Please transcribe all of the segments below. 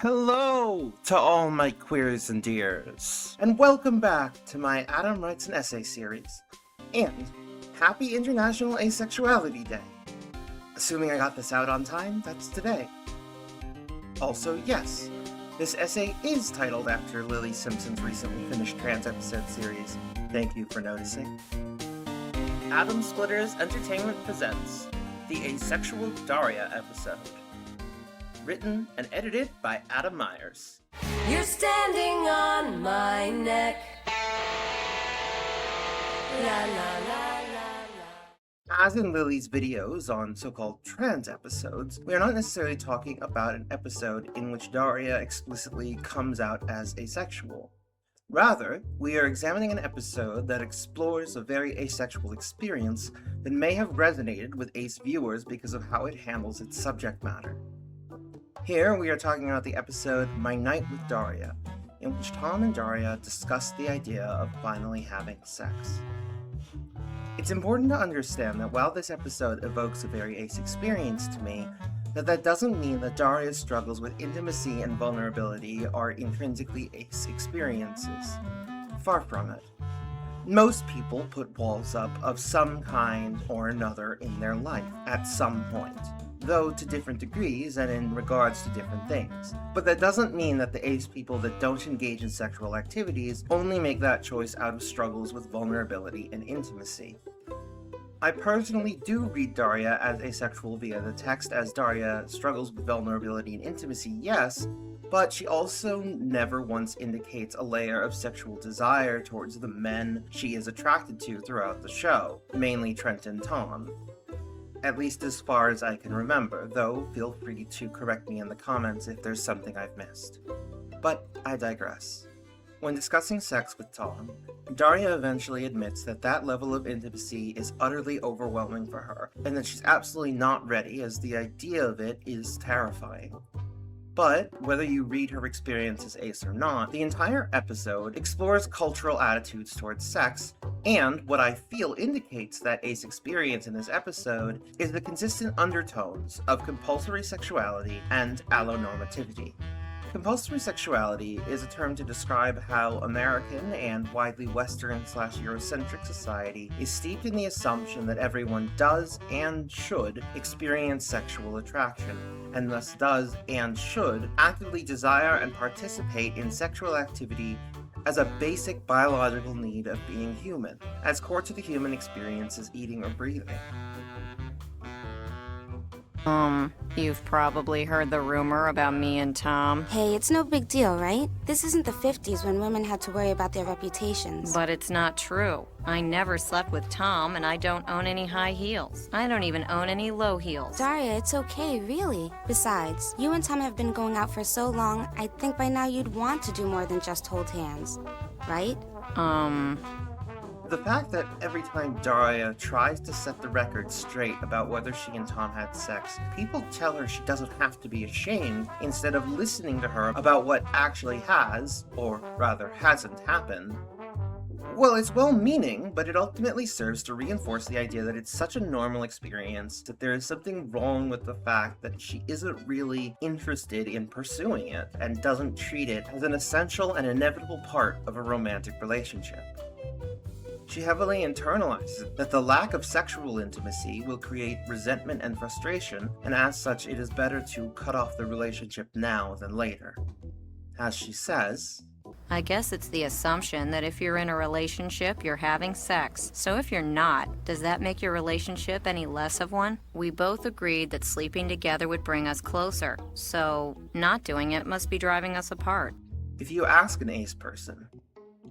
Hello to all my queers and dears, and welcome back to my Adam Writes an Essay series, and happy International Asexuality Day. Assuming I got this out on time, that's today. Also, yes, this essay is titled after Lily Simpson's recently finished trans episode series. Thank you for noticing. Adam Splitters Entertainment presents the Asexual Daria episode. Written and edited by Adam Myers. You're standing on my neck. La la la la la. As in Lily's videos on so-called trans episodes, we are not necessarily talking about an episode in which Daria explicitly comes out as asexual. Rather, we are examining an episode that explores a very asexual experience that may have resonated with ace viewers because of how it handles its subject matter. Here, we are talking about the episode My Night with Daria, in which Tom and Daria discuss the idea of finally having sex. It's important to understand that while this episode evokes a very ace experience to me, that doesn't mean that Daria's struggles with intimacy and vulnerability are intrinsically ace experiences. Far from it. Most people put walls up of some kind or another in their life at some point, though to different degrees and in regards to different things. But that doesn't mean that the ace people that don't engage in sexual activities only make that choice out of struggles with vulnerability and intimacy. I personally do read Daria as asexual via the text, as Daria struggles with vulnerability and intimacy, yes, but she also never once indicates a layer of sexual desire towards the men she is attracted to throughout the show, mainly Trent and Tom. At least as far as I can remember, though feel free to correct me in the comments if there's something I've missed. But I digress. When discussing sex with Tom, Daria eventually admits that that level of intimacy is utterly overwhelming for her, and that she's absolutely not ready, as the idea of it is terrifying. But, whether you read her experience as ace or not, the entire episode explores cultural attitudes towards sex, and what I feel indicates that ace experience in this episode is the consistent undertones of compulsory sexuality and allonormativity. Compulsory sexuality is a term to describe how American and widely Western/Eurocentric society is steeped in the assumption that everyone does and should experience sexual attraction, and thus does and should actively desire and participate in sexual activity as a basic biological need of being human, as core to the human experience as eating or breathing. You've probably heard the rumor about me and Tom. Hey, it's no big deal, right? This isn't the 50s when women had to worry about their reputations. But it's not true. I never slept with Tom, and I don't own any high heels. I don't even own any low heels. Daria, it's okay, really. Besides, you and Tom have been going out for so long, I think by now you'd want to do more than just hold hands, right? The fact that every time Daria tries to set the record straight about whether she and Tom had sex, people tell her she doesn't have to be ashamed instead of listening to her about what actually has, or rather hasn't happened. Well, it's well-meaning, but it ultimately serves to reinforce the idea that it's such a normal experience that there is something wrong with the fact that she isn't really interested in pursuing it and doesn't treat it as an essential and inevitable part of a romantic relationship. She heavily internalizes that the lack of sexual intimacy will create resentment and frustration, and as such it is better to cut off the relationship now than later. As she says, I guess it's the assumption that if you're in a relationship, you're having sex. So if you're not, does that make your relationship any less of one? We both agreed that sleeping together would bring us closer, so not doing it must be driving us apart. if you ask an ace person,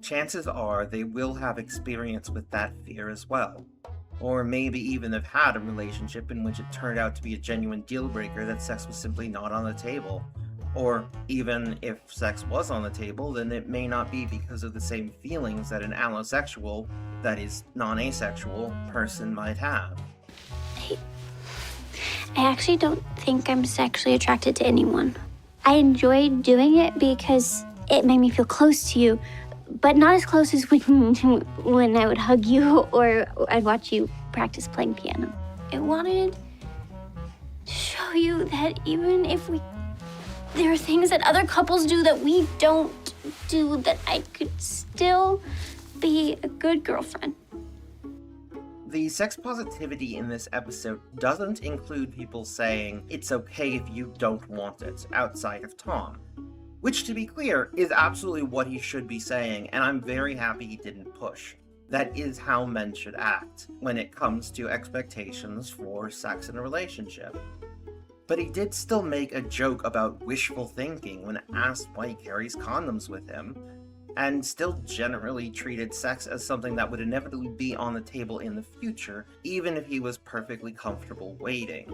chances are they will have experience with that fear as well. Or maybe even have had a relationship in which it turned out to be a genuine deal breaker that sex was simply not on the table. Or even if sex was on the table, then it may not be because of the same feelings that an allosexual, that is, non-asexual, person might have. I actually don't think I'm sexually attracted to anyone. I enjoyed doing it because it made me feel close to you, but not as close as when I would hug you or I'd watch you practice playing piano. I wanted to show you that even if we there are things that other couples do that we don't do that I could still be a good girlfriend. The sex positivity in this episode doesn't include people saying it's okay if you don't want it outside of Tom. Which, to be clear, is absolutely what he should be saying, and I'm very happy he didn't push. That is how men should act when it comes to expectations for sex in a relationship. But he did still make a joke about wishful thinking when asked why he carries condoms with him, and still generally treated sex as something that would inevitably be on the table in the future, even if he was perfectly comfortable waiting.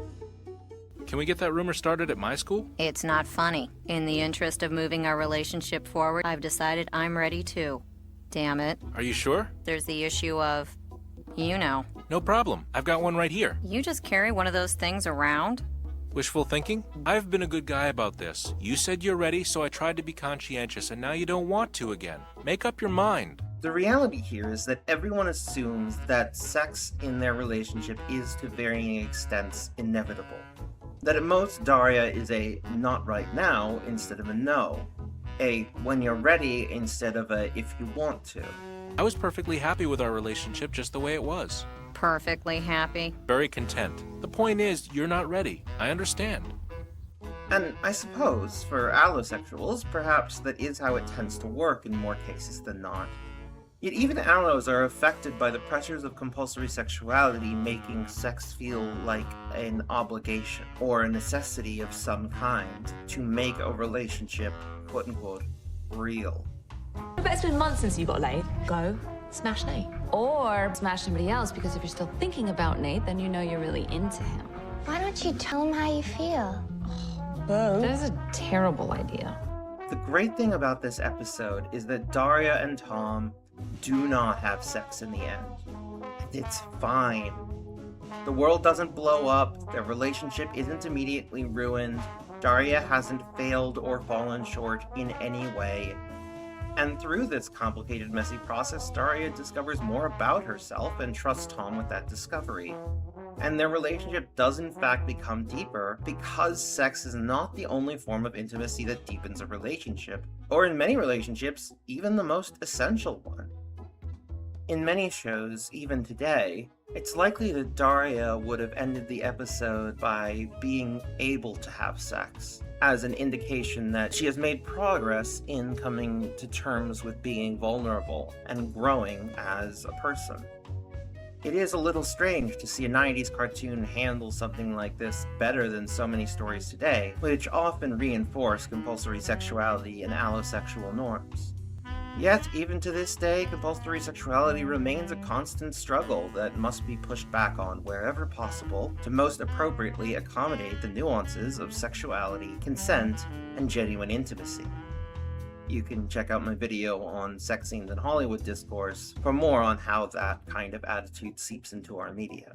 Can we get that rumor started at my school? It's not funny. In the interest of moving our relationship forward, I've decided I'm ready too. Damn it. Are you sure? There's the issue of, you know. No problem. I've got one right here. You just carry one of those things around? Wishful thinking? I've been a good guy about this. You said you're ready, so I tried to be conscientious, and now you don't want to again. Make up your mind. The reality here is that everyone assumes that sex in their relationship is to varying extents inevitable. That at most, Daria is a not right now instead of a no. A when you're ready instead of a if you want to. I was perfectly happy with our relationship just the way it was. Perfectly happy. Very content. The point is, you're not ready. I understand. And I suppose, for allosexuals, perhaps that is how it tends to work in more cases than not. Yet even allos are affected by the pressures of compulsory sexuality making sex feel like an obligation or a necessity of some kind to make a relationship, quote-unquote, real. I bet it's been months since you got laid. Go, smash Nate. Or smash somebody else, because if you're still thinking about Nate, then you know you're really into him. Why don't you tell him how you feel? That is a terrible idea. The great thing about this episode is that Daria and Tom do not have sex in the end. It's fine. The world doesn't blow up, their relationship isn't immediately ruined, Daria hasn't failed or fallen short in any way. And through this complicated, messy process, Daria discovers more about herself and trusts Tom with that discovery. And their relationship does in fact become deeper because sex is not the only form of intimacy that deepens a relationship, or in many relationships, even the most essential one. In many shows, even today, it's likely that Daria would have ended the episode by being able to have sex, as an indication that she has made progress in coming to terms with being vulnerable and growing as a person. It is a little strange to see a 90s cartoon handle something like this better than so many stories today, which often reinforce compulsory sexuality and allosexual norms. Yet, even to this day, compulsory sexuality remains a constant struggle that must be pushed back on wherever possible to most appropriately accommodate the nuances of sexuality, consent, and genuine intimacy. You can check out my video on sex scenes in Hollywood discourse for more on how that kind of attitude seeps into our media.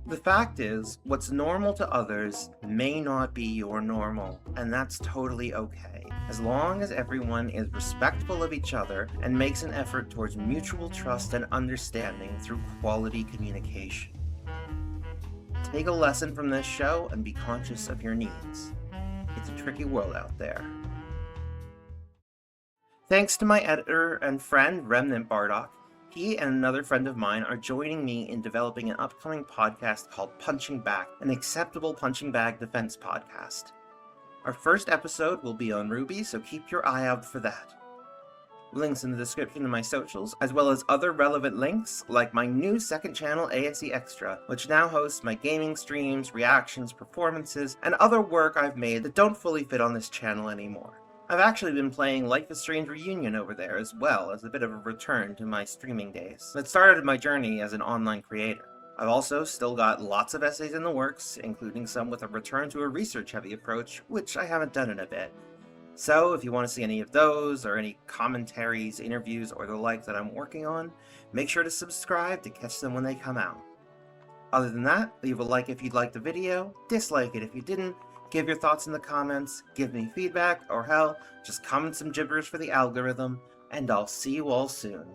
The fact is, what's normal to others may not be your normal, and that's totally okay, as long as everyone is respectful of each other and makes an effort towards mutual trust and understanding through quality communication. Take a lesson from this show and be conscious of your needs. It's a tricky world out there. Thanks to my editor and friend, Remnant Bardock. He and another friend of mine are joining me in developing an upcoming podcast called Punching Back, an acceptable punching bag defense podcast. Our first episode will be on Ruby, so keep your eye out for that. Links in the description of my socials, as well as other relevant links, like my new second channel, ASE Extra, which now hosts my gaming streams, reactions, performances, and other work I've made that don't fully fit on this channel anymore. I've actually been playing Life is Strange Reunion over there as well, as a bit of a return to my streaming days that started my journey as an online creator. I've also still got lots of essays in the works, including some with a return to a research-heavy approach, which I haven't done in a bit. So if you want to see any of those, or any commentaries, interviews, or the like that I'm working on, make sure to subscribe to catch them when they come out. Other than that, leave a like if you liked the video, dislike it if you didn't, give your thoughts in the comments, give me feedback, or hell, just comment some gibberish for the algorithm, and I'll see you all soon.